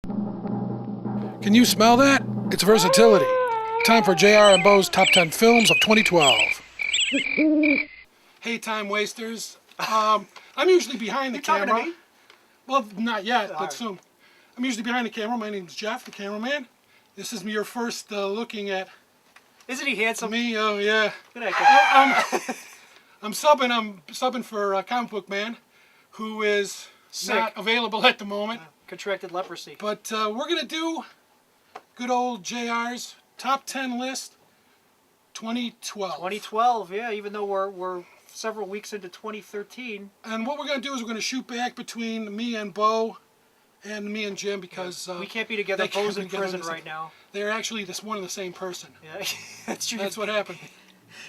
Can you smell that? It's versatility. Time for JR and Bo's Top 10 Films of 2012. Hey, time wasters. I'm usually behind the talking to camera. me? Well, not yet, but right. soon. I'm usually behind the camera. My name's Jeff, the cameraman. This is your first looking at Isn't he handsome? me. Oh, yeah. Good at that. I'm subbing for Comic Book Man, who is Sick. not available at the moment. Contracted leprosy. But we're going to do good old JR's Top 10 list 2012. 2012, yeah, even though we're several weeks into 2013. And what we're going to do is we're going to shoot back between me and Bo and me and Jim because We can't be together. they can't Bo's be in together prison at the right same- now. they're actually one and the same person. Yeah, that's true. That's what happened.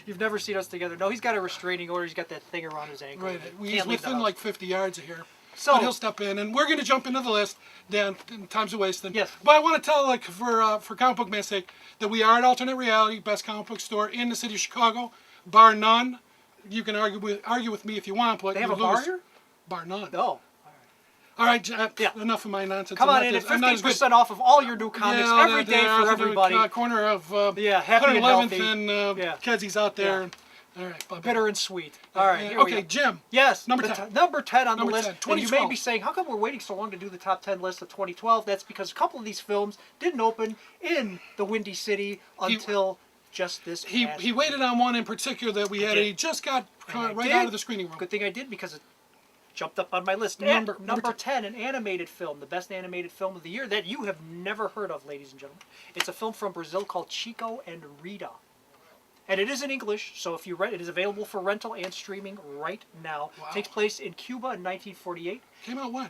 You've never seen us together. No, he's got a restraining order. He's got that thing around his ankle. Right. He He's can't leave the within house. like 50 yards of here. So- but he'll step in, and we're going to jump into the list. Dan, time's a wasting. Yes. But I want to tell, like, for Comic Book Man's sake, that we are an alternate reality best comic book store in the city of Chicago, bar none. You can argue with me if you want, but They have you a bar lose. here? Bar none. No. All right, Yeah. enough of my nonsense. Come I'm on not in at as- I'm not as good. 15% off of all your new comics Yeah, every day they're for out to the, everybody. corner of Yeah, happy and 111th healthy. and Yeah. Kedzies out there. Yeah. All right, bye-bye. Bitter and sweet. All right, Yeah, here we okay, go. Jim. Yes, Number the 10. Number 10 on Number the list. 10, And you may 2012. be saying, how come we're waiting so long to do the top 10 list of 2012? That's because a couple of these films didn't open in the Windy City until just this past He waited on one in particular that we had. did. He just got And I right did. out of the screening room. Good thing I did because it jumped up on my list. Number Number 10, an animated film, the best animated film of the year that you have never heard of, ladies and gentlemen. It's a film from Brazil called Chico and Rita. And it is in English, so if you rent, it is available for rental and streaming right now. Wow. It takes place in Cuba in 1948. Came out when?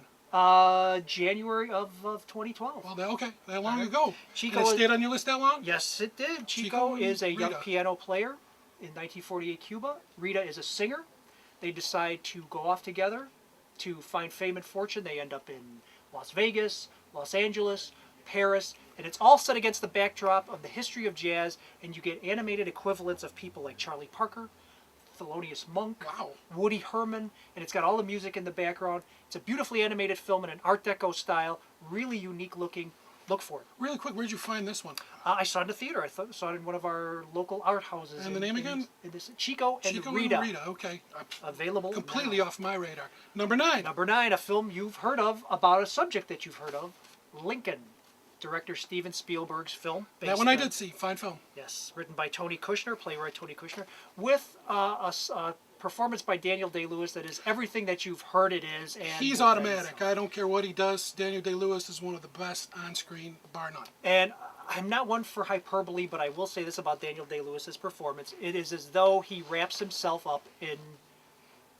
January of 2012. Well, okay, that long ago. Chico And it is- stayed on your list that long? Yes, it did. Chico Chico is a young Rita. piano player in 1948 Cuba. Rita is a singer. They decide to go off together to find fame and fortune. They end up in Las Vegas, Los Angeles, Paris, and it's all set against the backdrop of the history of jazz, and you get animated equivalents of people like Charlie Parker, Thelonious Monk, Wow. Woody Herman, and it's got all the music in the background. It's a beautifully animated film in an Art Deco style, really unique looking. Look for it. Really quick, where'd you find this one? I saw it in the theater. I saw it in one of our local art houses. And the name again? In this, Chico and Chico Rita. and Rita. Okay. Available Completely now. off my radar. Number 9. Number 9, a film you've heard of about a subject that you've heard of, Lincoln. Director Steven Spielberg's film. That based one I on- did see. Fine film. Yes, written by Tony Kushner, playwright Tony Kushner, with a performance by Daniel Day-Lewis that is everything that you've heard it is. And He's then automatic. some. I don't care what he does. Daniel Day-Lewis is one of the best on screen, bar none. And I'm not one for hyperbole, but I will say this about Daniel Day-Lewis's performance. It is as though he wraps himself up in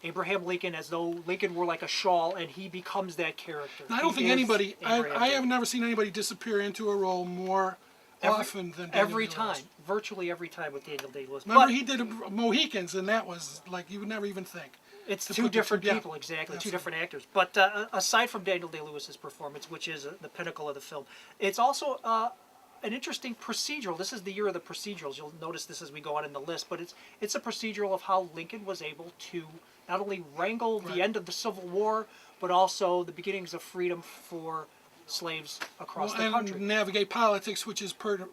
Abraham Lincoln as though Lincoln were like a shawl, and he becomes that character. I don't He think is anybody, Abraham I have Lincoln. never seen anybody disappear into a role more often than Daniel Every Day-Lewis. time, virtually every time with Daniel Day-Lewis. Remember, But he did Mohicans, and that was like you would never even think. it's to two put the different two- yeah. people, exactly, two Absolutely. different actors. But aside from Daniel Day-Lewis's performance, which is the pinnacle of the film, it's also an interesting procedural. This is the year of the procedurals. You'll notice this as we go on in the list, but it's a procedural of how Lincoln was able to not only wrangle the Right. end of the Civil War, but also the beginnings of freedom for slaves across the and country. navigate politics, which is pertinent.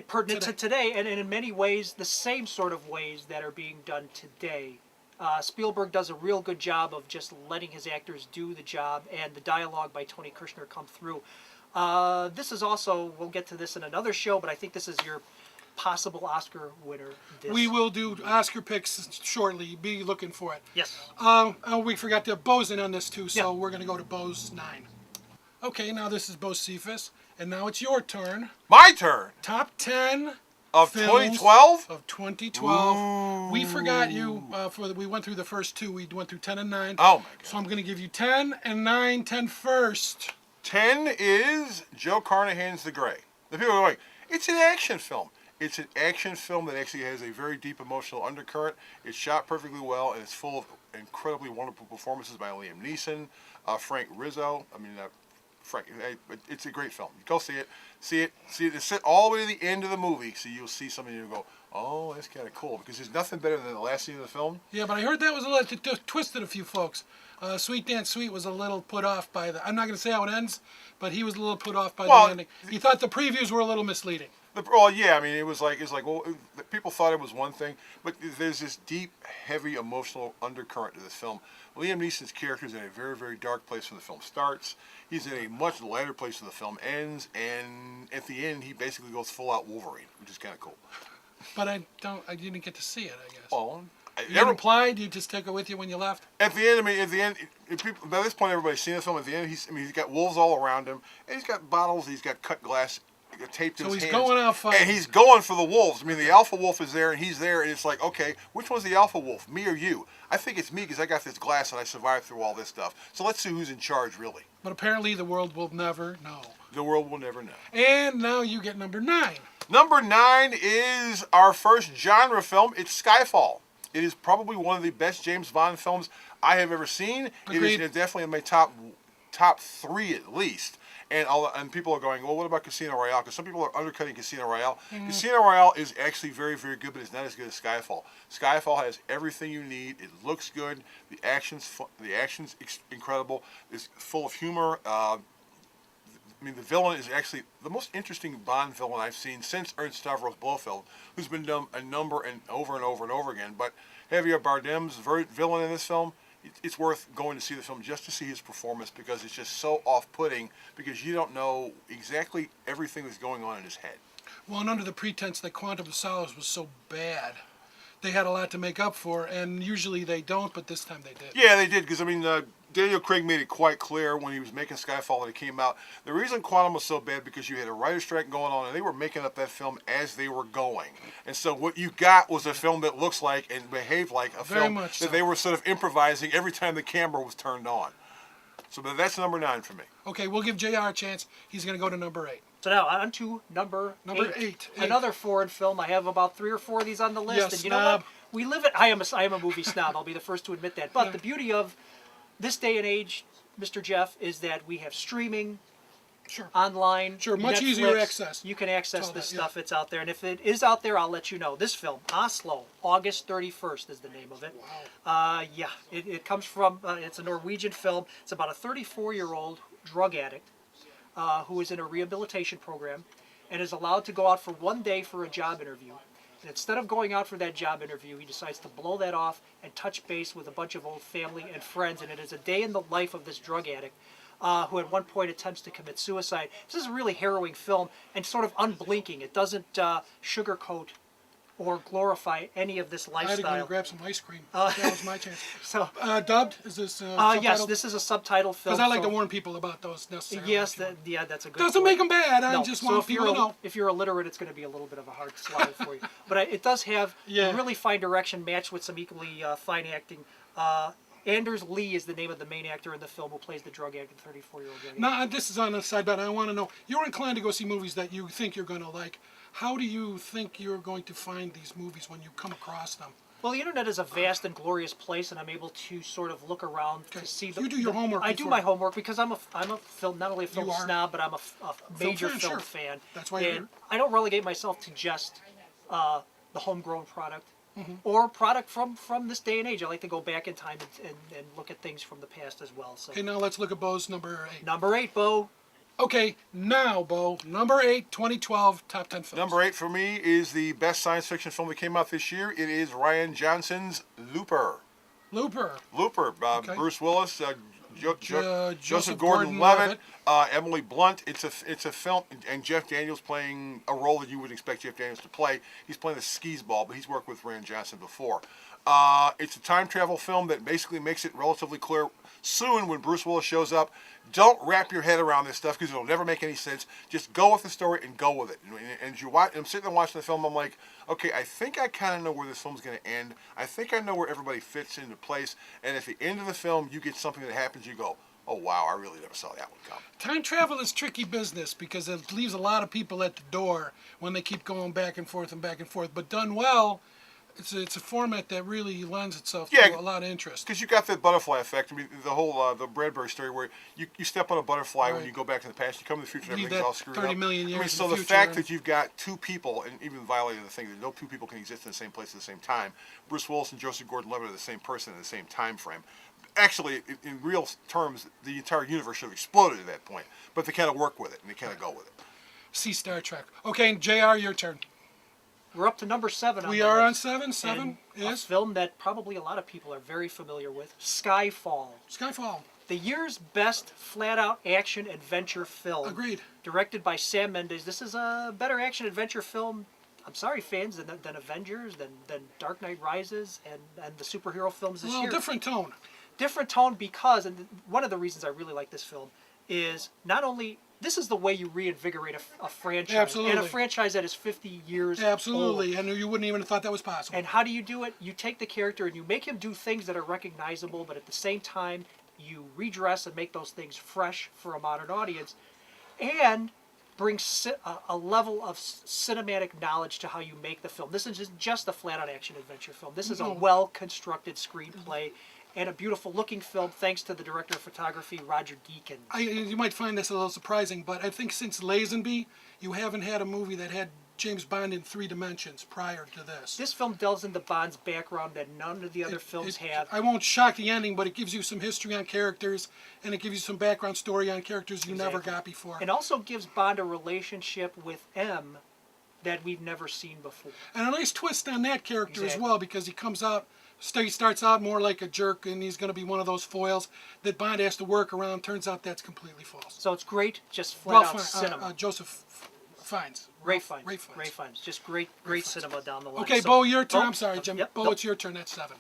Pertinent to today, and in many ways, the same sort of ways that are being done today. Spielberg does a real good job of just letting his actors do the job, and the dialogue by Tony Kushner come through. This is also, we'll get to this in another show, but I think this is your possible Oscar winner. We will do Oscar picks shortly. Be looking for it. Yes. We forgot to have Bo's in on this too, so Yeah. we're going to go to Bo's 9. Okay, now this is Bo Cephas, and now it's your turn. My turn. Top 10 Of films 2012? Of 2012. We forgot you. We went through the first 2. We went through 10 and 9. Oh, my God. So I'm going to give you 10 and 9. 10 first. 10 is Joe Carnahan's The Gray. The people are going, it's an action film. It's an action film that actually has a very deep emotional undercurrent. It's shot perfectly well, and it's full of incredibly wonderful performances by Liam Neeson, Frank Rizzo. I mean, Frank, it's a great film. Go see it. See it. Sit all the way to the end of the movie, so you'll see something and you'll go, oh, that's kind of cool. Because there's nothing better than the last scene of the film. Yeah, but I heard that was a little twisted a few folks. Sweet Dan Sweet was a little put off by the. I'm not going to say how it ends, but he was a little put off by Well, the ending. He thought the previews were a little misleading. Well, yeah, I mean, it was like, well, people thought it was one thing, but there's this deep, heavy, emotional undercurrent to this film. Liam Neeson's character is in a very, very dark place when the film starts. He's in a much lighter place when the film ends, and at the end, he basically goes full out Wolverine, which is kind of cool. But I didn't get to see it, I guess. Well, You didn't apply? You just took it with you when you left? at the end, people, by this point, everybody's seen the film. At the end, he's got wolves all around him, and he's got bottles, he's got cut glass taped to So his he's hands. going out fighting. And he's going for the wolves. I mean, the alpha wolf is there, and he's there, and it's like, okay, which one's the alpha wolf, me or you? I think it's me because I got this glass and I survived through all this stuff. So let's see who's in charge, really. But apparently the world will never know. The world will never know. And now you get number 9. Number 9 is our first genre film. It's Skyfall. It is probably one of the best James Bond films I have ever seen. Agreed. It is definitely in my top 3 at least. And people are going, well, what about Casino Royale? Because some people are undercutting Casino Royale. Casino Royale is actually very, very good, but it's not as good as Skyfall. Skyfall has everything you need. It looks good. The action's incredible. It's full of humor. I mean, the villain is actually the most interesting Bond villain I've seen since Ernst Stavros Blofeld, who's been done a number and over again. But Javier Bardem's villain in this film, it's worth going to see the film just to see his performance because it's just so off-putting because you don't know exactly everything that's going on in his head. Well, and under the pretense that Quantum of Solace was so bad, they had a lot to make up for, and usually they don't, but this time they did. Yeah, they did because, I mean, Daniel Craig made it quite clear when he was making Skyfall that it came out. The reason Quantum was so bad because you had a writer's strike going on and they were making up that film as they were going. And so what you got was a film that looks like and behaved like a Very film much that so. they were sort of improvising every time the camera was turned on. So but that's number 9 for me. Okay, we'll give JR a chance. He's going to go to number 8. So now on to number eight. Another foreign film. I have about 3 or 4 of these on the list, Yes, and you know snob. what? We live it. I am a movie snob. I'll be the first to admit that. But Yeah. the beauty of this day and age, Mr. Jeff, is that we have streaming Sure. online. Sure, much Netflix. easier access. You can access All this that, yeah. stuff. It's out there, and if it is out there, I'll let you know. This film, Oslo, August 31st, is the name of it. Wow. Yeah, it comes from. It's a Norwegian film. It's about a 34-year-old drug addict who is in a rehabilitation program and is allowed to go out for one day for a job interview. And instead of going out for that job interview, he decides to blow that off and touch base with a bunch of old family and friends. And it is a day in the life of this drug addict who at one point attempts to commit suicide. This is a really harrowing film and sort of unblinking. It doesn't sugarcoat or glorify any of this I had to go lifestyle. grab some ice cream. That was my chance. So, Dubbed? Is this yes, this is a subtitle film. Because I like so- to warn people about those necessarily. Yes, that's a good Doesn't point. make them bad. I No, just so want if people you're to know. if you're illiterate, it's going to be a little bit of a hard swallow for you. But it does have Yeah. really fine direction, matched with some equally fine acting. Anders Lee is the name of the main actor in the film who plays the drug addict, 34-year-old drug addict. Now, this is on the side, but I want to know, you're inclined to go see movies that you think you're going to like. How do you think you're going to find these movies when you come across them? Well, the internet is a vast and glorious place, and I'm able to sort of look around Okay. to see. You do your homework I do before- my homework because I'm a film, not only a film You are. snob, but I'm a major fan, film sure. fan. That's why you're and here. I don't relegate myself to just the homegrown product Mm-hmm. or product from this day and age. I like to go back in time and look at things from the past as well. So Okay, now let's look at Bo's number 8. number 8, Bo. Okay, now, Bo, number 8, 2012, top 10 films. Number 8 for me is the best science fiction film that came out this year. It is Ryan Johnson's Looper. Looper. Looper, Okay. Bruce Willis, Joseph Joseph Gordon-Levitt. Gordon-Levitt, Emily Blunt. It's a film, and Jeff Daniels playing a role that you would expect Jeff Daniels to play. He's playing the skis ball, but he's worked with Ryan Johnson before. It's a time travel film that basically makes it relatively clear soon when Bruce Willis shows up. Don't wrap your head around this stuff because it'll never make any sense. Just go with the story and go with it. And as you watch, I'm sitting there watching the film. I'm like, okay, I think I kind of know where this film's going to end. I think I know where everybody fits into place. And at the end of the film, you get something that happens. You go, oh wow, I really never saw that one come. Time travel is tricky business because it leaves a lot of people at the door when they keep going back and forth and back and forth. But done well, It's a format that really lends itself Yeah. to a lot of interest. Because you got that butterfly effect. I mean, the whole the Bradbury story where you step on a butterfly when Right. you go back to the past, you come to the future, and Leave everything's that all screwed 30 up. million I mean, years so in the the fact future. that you've got two people, and even violating the thing that no two people can exist in the same place at the same time. Bruce Willis and Joseph Gordon-Levitt are the same person in the same time frame. Actually, in real terms, the entire universe should have exploded at that point. But they kind of work with it, and they kind of go with it. See Star Trek. Okay, JR, your turn. We're up to number 7 on We the are on list. 7. 7 And a is film that probably a lot of people are very familiar with, Skyfall. Skyfall. The year's best flat-out action-adventure film. Agreed. Directed by Sam Mendes. This is a better action-adventure film, I'm sorry, fans, than Avengers, than Dark Knight Rises, and the superhero films this Well, year. different tone. Different tone because, and one of the reasons I really like this film is not only this is the way you reinvigorate a franchise, Absolutely. and a franchise that is 50 years Absolutely. old. And you wouldn't even have thought that was possible. And how do you do it? You take the character and you make him do things that are recognizable, but at the same time, you redress and make those things fresh for a modern audience, and bring a level of cinematic knowledge to how you make the film. This isn't just a flat-out action-adventure film. This is a No. well-constructed screenplay and a beautiful-looking film, thanks to the director of photography, Roger Deakins. You might find this a little surprising, but I think since Lazenby, you haven't had a movie that had James Bond in 3 dimensions prior to this. This film delves into Bond's background that none of the other films have. I won't shock the ending, but it gives you some history on characters, and it gives you some background story on characters you never Exactly. got before. And also gives Bond a relationship with M that we've never seen before. And a nice twist on that character as Exactly. well, because he comes out, he starts out more like a jerk, and he's going to be one of those foils that Bond has to work around. Turns out that's completely false. So it's great, just Ralph flat-out cinema. Joseph Fiennes. Ray Fiennes. Ray Fiennes. Ray Fiennes. Just great cinema down the line. Okay, So- Bo, your turn. Oh, I'm sorry, Jim. yep, Bo, nope. it's your turn. That's 7.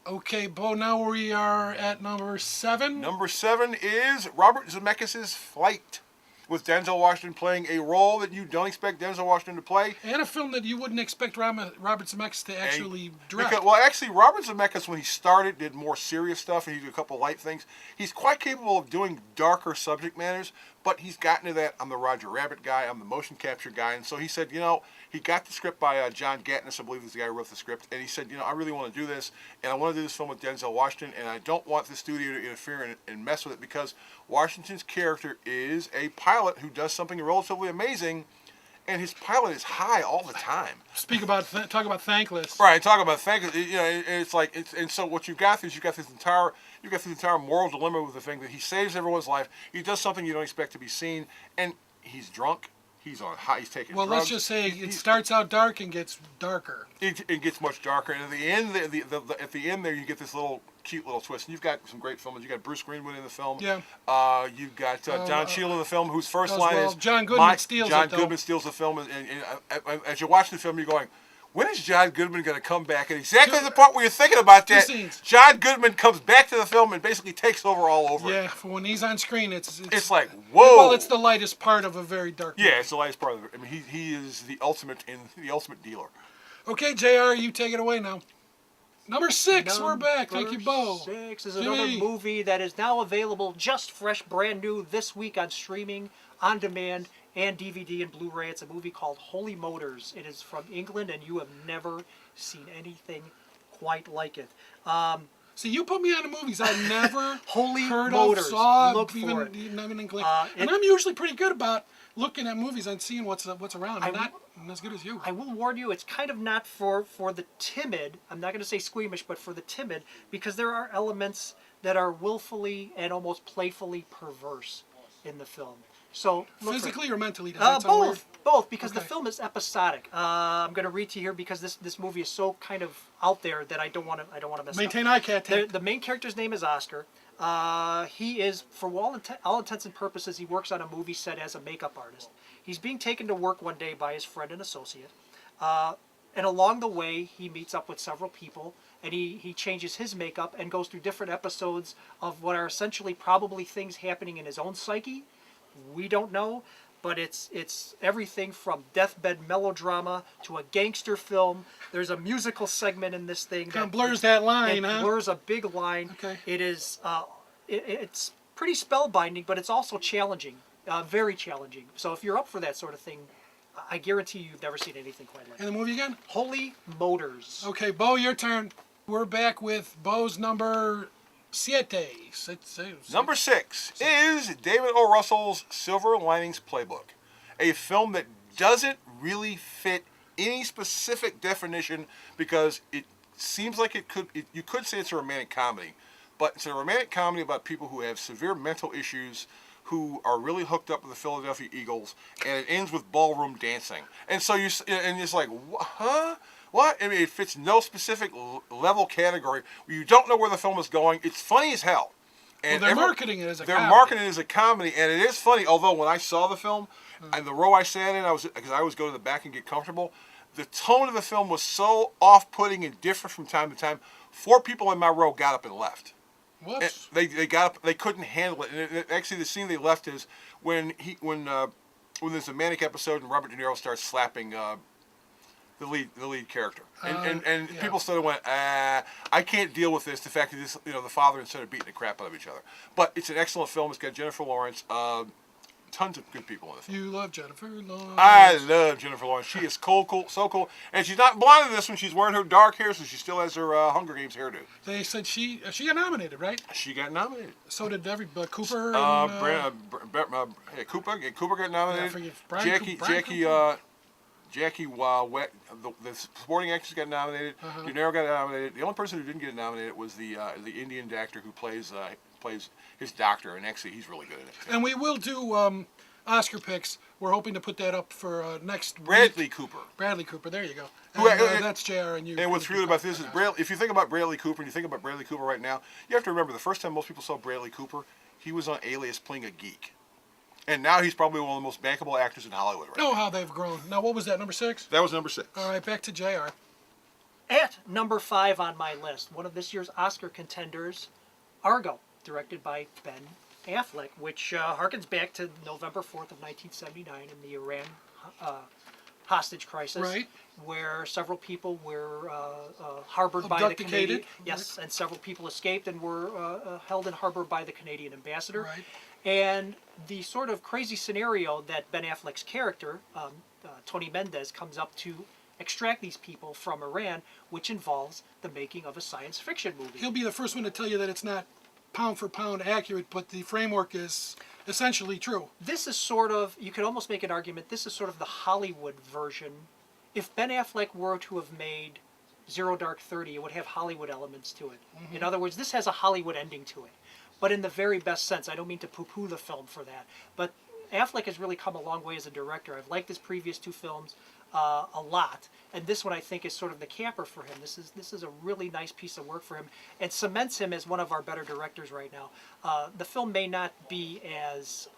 Okay, Bo, now we are at number 7. Number 7 is Robert Zemeckis' Flight, with Denzel Washington playing a role that you don't expect Denzel Washington to play. And a film that you wouldn't expect Robert Zemeckis to actually direct. Because, well, actually, Robert Zemeckis, when he started, did more serious stuff, and he did a couple light things. He's quite capable of doing darker subject matters, but he's gotten to that. I'm the Roger Rabbit guy. I'm the motion capture guy. And so he said, he got the script by John Gatnis, I believe is the guy who wrote the script, and he said, I really want to do this, and I want to do this film with Denzel Washington, and I don't want the studio to interfere and mess with it, because Washington's character is a pilot who does something relatively amazing, and his pilot is high all the time. Talk about thankless. Right, talk about thank it's like and so what you've got is you've got this entire moral dilemma with the thing that he saves everyone's life. He does something you don't expect to be seen, and he's drunk. He's on high. He's taking Well, drugs. let's just say it starts out dark and gets darker. It gets much darker, and at the end, at the end there, you get this cute little twist. And you've got some great films. You got Bruce Greenwood in the film. Yeah. You've got Don Cheadle in the film, whose first as line well. is John Goodman steals John it, though. Goodman steals the film, and as you're watching the film, you're going, when is John Goodman going to come back? And exactly the part where you're thinking about Two that, scenes. John Goodman comes back to the film and basically takes over all over. Yeah, for when he's on screen, it's It's like, whoa. Well, it's the lightest part of a very dark. Yeah, it's the lightest part of it. I mean, he is the ultimate dealer. Okay, Jr., you take it away now. Number 6, we're back. Thank you, Bo. 6 is Jimmy. another movie that is now available, just fresh, brand new, this week on streaming, on demand, and DVD and Blu-ray. It's a movie called Holy Motors. It is from England, and you have never seen anything quite like it. See, you put me on the movies I never Holy heard Motors. of, saw, Look for even it. an inkling. it- And I'm usually pretty good about looking at movies and seeing what's around. I'm I not as good as you. I will warn you, it's kind of not for the timid. I'm not going to say squeamish, but for the timid, because there are elements that are willfully and almost playfully perverse in the film. So look for it. Physically or mentally? Does that sound weird? Both, because the Okay. film is episodic. I'm going to read to you here because this movie is so kind of out there that I don't want to mess Maintain it up. eye contact. The main character's name is Oscar. He is, for all intents and purposes, he works on a movie set as a makeup artist. He's being taken to work one day by his friend and associate. And along the way, he meets up with several people, and he changes his makeup and goes through different episodes of what are essentially probably things happening in his own psyche. We don't know, but it's everything from deathbed melodrama to a gangster film. There's a musical segment in this thing Kind of blurs that line, it huh? blurs a big line. Okay. It is it's pretty spellbinding, but it's also challenging, very challenging. So if you're up for that sort of thing, I guarantee you've never seen anything quite like And it. the movie again? Holy Motors. Okay, Bo, your turn. We're back with Bo's number siete. Number 6 is David O. Russell's Silver Linings Playbook, a film that doesn't really fit any specific definition because it seems like you could say it's a romantic comedy, but it's a romantic comedy about people who have severe mental issues who are really hooked up with the Philadelphia Eagles, and it ends with ballroom dancing. And so and it's like, huh? What? I mean, it fits no specific level category. You don't know where the film is going. It's funny as hell. And Well, they're marketing it as a They're comedy. marketing it as a comedy, and it is funny. Although when I saw the film, and the row I sat in, because I always go to the back and get comfortable. The tone of the film was so off-putting and different from time to time. 4 people in my row got up and left. Whoops. They got up. They couldn't handle it. And actually, the scene they left is when there's a manic episode and Robert De Niro starts slapping the lead character, and yeah. people sort of went, I can't deal with this. The fact that the father and son are beating the crap out of each other. But it's an excellent film. It's got Jennifer Lawrence. Tons of good people in the film. You love Jennifer Lawrence. I love Jennifer Lawrence. She is cool, so cool. And she's not blonde in this one. She's wearing her dark hair, so she still has her Hunger Games hairdo. They said she got nominated, right? She got nominated. So did Cooper. Cooper got nominated. I forget, Brian Jackie the supporting actress got nominated. De Niro got nominated. The only person who didn't get nominated was the Indian actor who plays his doctor, and actually he's really good at it. And we will do Oscar picks. We're hoping to put that up for next Bradley week. Cooper. Bradley Cooper, there you go. Who- And, that's JR and you. And what's really about this is if you think about Bradley Cooper and you think about Bradley Cooper right now, you have to remember the first time most people saw Bradley Cooper, he was on Alias playing a geek. And now he's probably one of the most bankable actors in Hollywood right now. Know how they've grown. Now, what was that, number 6? That was number 6. All right, back to JR. At number 5 on my list, one of this year's Oscar contenders, Argo, directed by Ben Affleck, which harkens back to November 4th of 1979 in the Iran hostage crisis, Right. where several people were harbored by the Abducted. Canadian. Yes, and several people escaped and were held in harbor by the Canadian ambassador. Right. And the sort of crazy scenario that Ben Affleck's character, Tony Mendez, comes up to extract these people from Iran, which involves the making of a science fiction movie. He'll be the first one to tell you that it's not pound for pound accurate, but the framework is essentially true. This is sort of, you could almost make an argument, this is sort of the Hollywood version. If Ben Affleck were to have made Zero Dark 30, it would have Hollywood elements to it. In other words, this has a Hollywood ending to it. But in the very best sense. I don't mean to poo-poo the film for that. But Affleck has really come a long way as a director. I've liked his previous 2 films a lot. And this one I think is sort of the capper for him. This is a really nice piece of work for him and cements him as one of our better directors right now. The film may not be as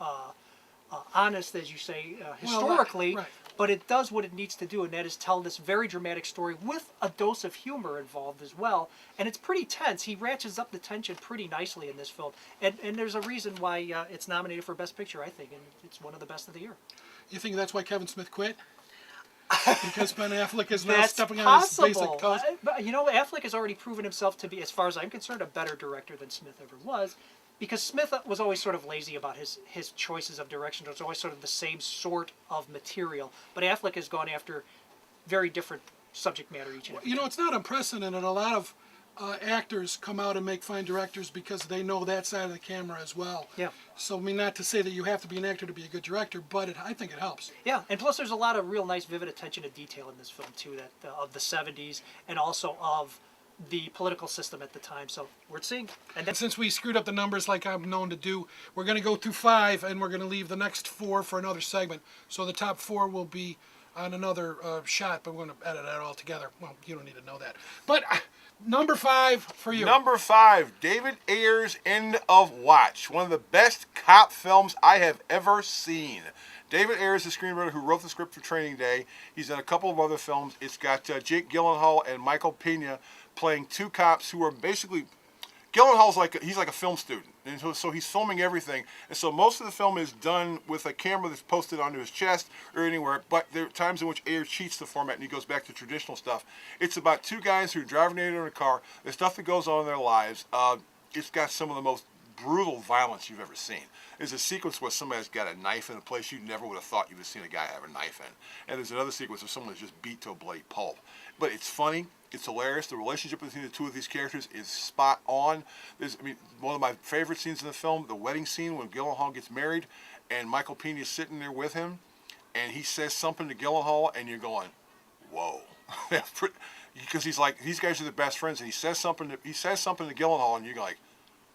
honest as you say historically, right. but it does what it needs to do, and that is tell this very dramatic story with a dose of humor involved as well. And it's pretty tense. He ratchets up the tension pretty nicely in this film. And there's a reason why it's nominated for Best Picture, I think, and it's one of the best of the year. You think that's why Kevin Smith quit? Because Ben Affleck is now That's stepping on possible. his basic toes? But, Affleck has already proven himself to be, as far as I'm concerned, a better director than Smith ever was. Because Smith was always sort of lazy about his choices of direction. It was always sort of the same sort of material. But Affleck has gone after very different subject matter each and every time. It's not unprecedented. A lot of actors come out and make fine directors because they know that side of the camera as well. Yeah. So, not to say that you have to be an actor to be a good director, but I think it helps. Yeah, and plus there's a lot of real nice, vivid attention to detail in this film too, that of the '70s and also of the political system at the time. So we're seeing. And And since we screwed up the numbers like I'm known to do, we're going to go through 5, and we're going to leave the next 4 for another segment. So the top 4 will be on another shot, but we're going to edit it all together. Well, you don't need to know that. But number 5 for you. Number 5, David Ayer's End of Watch, one of the best cop films I have ever seen. David Ayer is the screenwriter who wrote the script for Training Day. He's done a couple of other films. It's got Jake Gyllenhaal and Michael Pena playing 2 cops who are basically, Gyllenhaal's he's like a film student, and so he's filming everything. And so most of the film is done with a camera that's posted onto his chest or anywhere. But there are times in which Ayer cheats the format and he goes back to traditional stuff. It's about 2 guys who are driving in a car. There's stuff that goes on in their lives. It's got some of the most brutal violence you've ever seen. There's a sequence where somebody's got a knife in a place you never would have thought you would have seen a guy have a knife in. And there's another sequence where someone's just beat to a bloody pulp. But it's funny. It's hilarious. The relationship between the two of these characters is spot on. One of my favorite scenes in the film, the wedding scene when Gyllenhaal gets married and Michael Pena is sitting there with him and he says something to Gyllenhaal and you're going, whoa. Because he's like, these guys are the best friends, and he says something to Gyllenhaal, and you're like,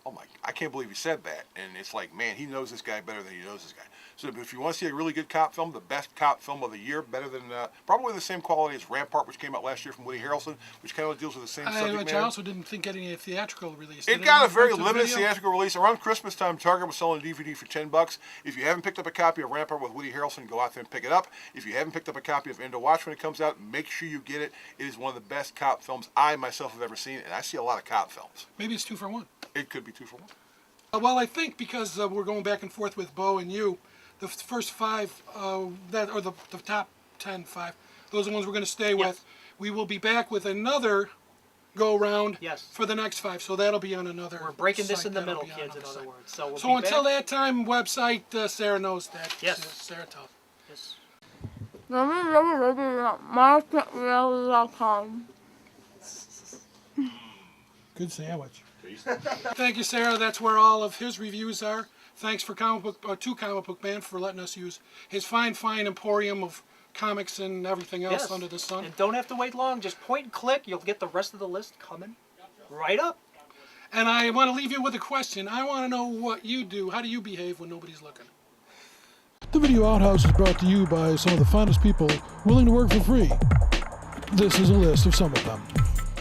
oh my, I can't believe he said that. And it's like, man, he knows this guy better than he knows this guy. So if you want to see a really good cop film, the best cop film of the year, better than probably the same quality as Rampart, which came out last year from Woody Harrelson, which kind of deals with the same subject Which matter. I also didn't think getting a theatrical release. It got a very limited theatrical release. Around Christmas time, Target was selling a DVD for $10. If you haven't picked up a copy of Rampart with Woody Harrelson, go out there and pick it up. If you haven't picked up a copy of End of Watch when it comes out, make sure you get it. It is one of the best cop films I myself have ever seen, and I see a lot of cop films. Maybe it's 2 for 1. It could be 2 for 1. Well, I think because we're going back and forth with Bo and you, the first 5, the top 10, 5, those are the ones we're going to stay with. We will be back with another go-round for the next 5, so that'll be on another We're breaking this site. in the That'll middle, be on kids, in another other site. words. So we'll So be until back. that time, website, Sarah knows that. Yes. Sarah Tuff. Yes. www.marketreality.com. Good sandwich. Thank you, Sarah. That's where all of his reviews are. Thanks to Comic Book Man for letting us use his fine emporium of comics and everything else under the sun. And don't have to wait long. Just point and click. You'll get the rest of the list coming right up. And I want to leave you with a question. I want to know what you do. How do you behave when nobody's looking? The Video Outhouse is brought to you by some of the finest people willing to work for free. This is a list of some of them.